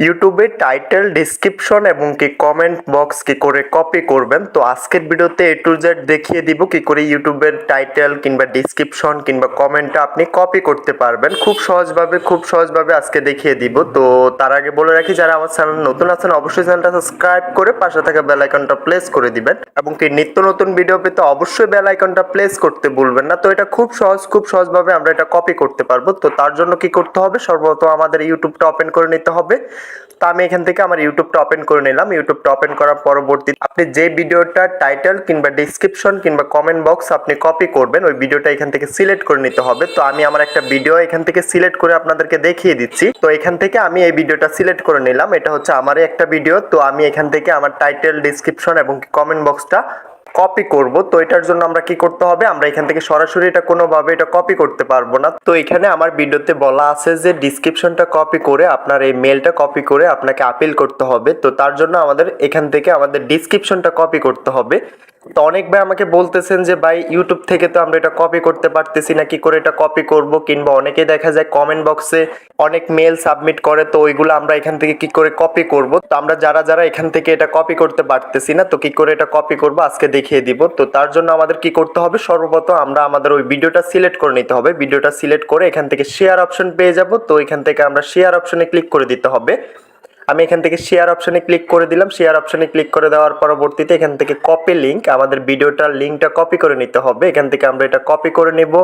ইউটিউবে title description এবং কি কমেন্ট বক্স কি করে কপি করবেন। তো আজকের ভিডিওতে এ টু জেড দেখিয়ে দিব কি করে ইউটিউবের টাইটেল কিংবা ডেসক্রিপশন কিংবা কমেন্টটা আপনি কপি করতে পারবেন খুব সহজভাবে আজকে দেখিয়ে দিব। তো তার আগে বলে রাখি, যারা আমার চ্যানেল নতুন আছেন অবশ্যই চ্যানেলটা সাবস্ক্রাইব করে পাশে থাকা বেল আইকনটা প্রেস করে দিবেন এবং কি নিত্য নতুন ভিডিও পেতে অবশ্যই বেল আইকনটা প্রেস করতে ভুলবেন না। তো এটা খুব সহজভাবে আমরা এটা কপি করতে পারবো। তো তার জন্য কি করতে হবে, সর্বপ্রথম আমাদের ইউটিউবটা ওপেন করে নিতে হবে। তো আমি এখান থেকে আমার ইউটিউবটা ওপেন করে নিলাম। ইউটিউবটা ওপেন করার পরবর্তীতে আপনি যে ভিডিওটা টাইটেল কিংবা ডেসক্রিপশন কিংবা কমেন্ট বক্স আপনি কপি করবেন ওই ভিডিওটা এখান থেকে সিলেক্ট করে নিতে হবে। তো আমি আমার একটা ভিডিও এখান থেকে সিলেক্ট করে আপনাদেরকে দেখিয়ে দিচ্ছি। তো এখান থেকে আমি এই ভিডিওটা সিলেক্ট করে নিলাম, এটা হচ্ছে আমারই একটা ভিডিও। তো আমি এখান থেকে আমার টাইটেল ডেসক্রিপশন এবং কমেন্ট বক্সটা কপি করব। তো এটার জন্য আমরা কি করতে হবে, আমরা এখান থেকে সরাসরি এটা কোনোভাবে এটা কপি করতে পারবো না। তো এখানে আমার ভিডিওতে বলা আছে যে ডিসক্রিপশনটা কপি করে আপনার এই মেলটা কপি করে আপনাকে আপিল করতে হবে। তো তার জন্য আমাদের এখান থেকে আমাদের ডিসক্রিপশনটা কপি করতে হবে। তো অনেক ভাই আমাকে বলতেছেন যে ভাই ইউটিউব থেকে তো আমরা এটা কপি করতে পারতেছি না, কি করে এটা কপি করব, কিংবা অনেকেই দেখা যায় কমেন্ট বক্সে অনেক মেল সাবমিট করে, তো ওইগুলো আমরা এখান থেকে কি করে কপি করব। তো আমরা যারা এখান থেকে এটা কপি করতে পারতেছি না, তো কি করে এটা কপি করব আজকে দেখিয়ে দিব। তো তার জন্য আমাদের কি করতে হবে, সর্বপ্রথম আমরা আমাদের ওই ভিডিওটা সিলেক্ট করে নিতে হবে। ভিডিওটা সিলেক্ট করে এখান থেকে শেয়ার অপশন পেয়ে যাব। তো এখান থেকে আমরা শেয়ার অপশনে ক্লিক করে দিতে হবে। আমি এখান থেকে শেয়ার অপশনে ক্লিক করে দিলাম। শেয়ার অপশনে ক্লিক করে দেওয়ার পরবর্তীতে এখান থেকে কপি লিঙ্ক, আমাদের ভিডিওটার লিঙ্কটা কপি করে নিতে হবে। এখান থেকে আমরা এটা কপি করে নেব।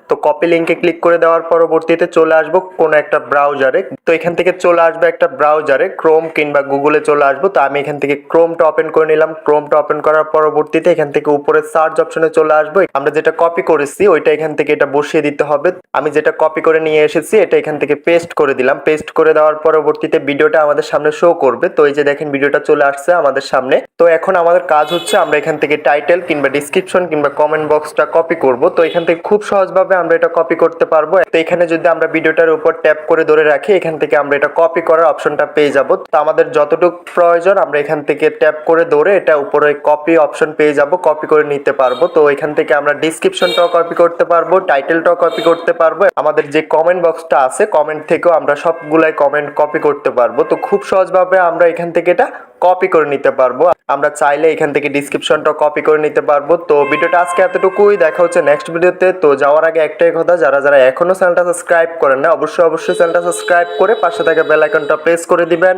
তো কপি লিঙ্কে ক্লিক করে দেওয়ার পরবর্তীতে চলে আসবো কোনো একটা ব্রাউজারে। তো এখান থেকে চলে আসবে একটা ব্রাউজারে, ক্রোম কিংবা গুগলে চলে আসবো। তো আমি এখান থেকে ক্রোমটা ওপেন করে নিলাম। ক্রোমটা ওপেন করার পরবর্তীতে এখান থেকে উপরে সার্চ অপশনে চলে আসবো। আমরা যেটা কপি করেছি ওইটা এখান থেকে এটা বসিয়ে দিতে হবে। আমি যেটা কপি করে নিয়ে এসেছি এটা এখান থেকে পেস্ট করে দিলাম। পেস্ট করে দেওয়ার পরবর্তীতে ভিডিওটা আমাদের সামনে শো করবে। তো এই যে দেখেন ভিডিওটা চলে আসছে আমাদের সামনে। তো এখন আমাদের কাজ হচ্ছে আমরা এখান থেকে টাইটেল কিংবা ডিসক্রিপশন কিংবা কমেন্ট বক্সটা কপি করব। তো এখান থেকে খুব সহজভাবে আমরা এটা কপি করতে পারবো। তো এখানে যদি আমরা ভিডিওটার উপর ট্যাপ করে ধরে রাখি এখান থেকে আমরা এটা কপি করার অপশনটা পেয়ে যাব। তো আমাদের যতটুকু প্রয়োজন আমরা এখান থেকে ট্যাপ করে ধরে এটা উপরে কপি অপশন পেয়ে যাব, কপি করে নিতে পারবো। তো এখান থেকে আমরা ডিসক্রিপশনটাও কপি করতে পারবো, টাইটেলটাও কপি করতে পারবো, আমাদের যে কমেন্ট বক্সটা আছে কমেন্ট থেকেও আমরা সবগুলাই কমেন্ট কপি করতে পারবো। তো খুব সহজভাবে আমরা এখান থেকে এটা কপি করে নিতে পারবো। আমরা চাইলে এখান থেকে ডিসক্রিপশনটা কপি করে নিতে পারবো। তো ভিডিওটা আজকে এতটুকুই, দেখা হচ্ছে নেক্সট ভিডিওতে। তো যাওয়ার আগে একটাই কথা, যারা এখনো চ্যানেলটা সাবস্ক্রাইব করেন না অবশ্যই চ্যানেলটা সাবস্ক্রাইব করে পাশে থাকা বেল আইকনটা প্রেস করে দিবেন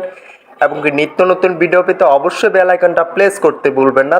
এবং নিত্য নতুন ভিডিও পেতে অবশ্যই বেল আইকনটা প্রেস করতে ভুলবেন না।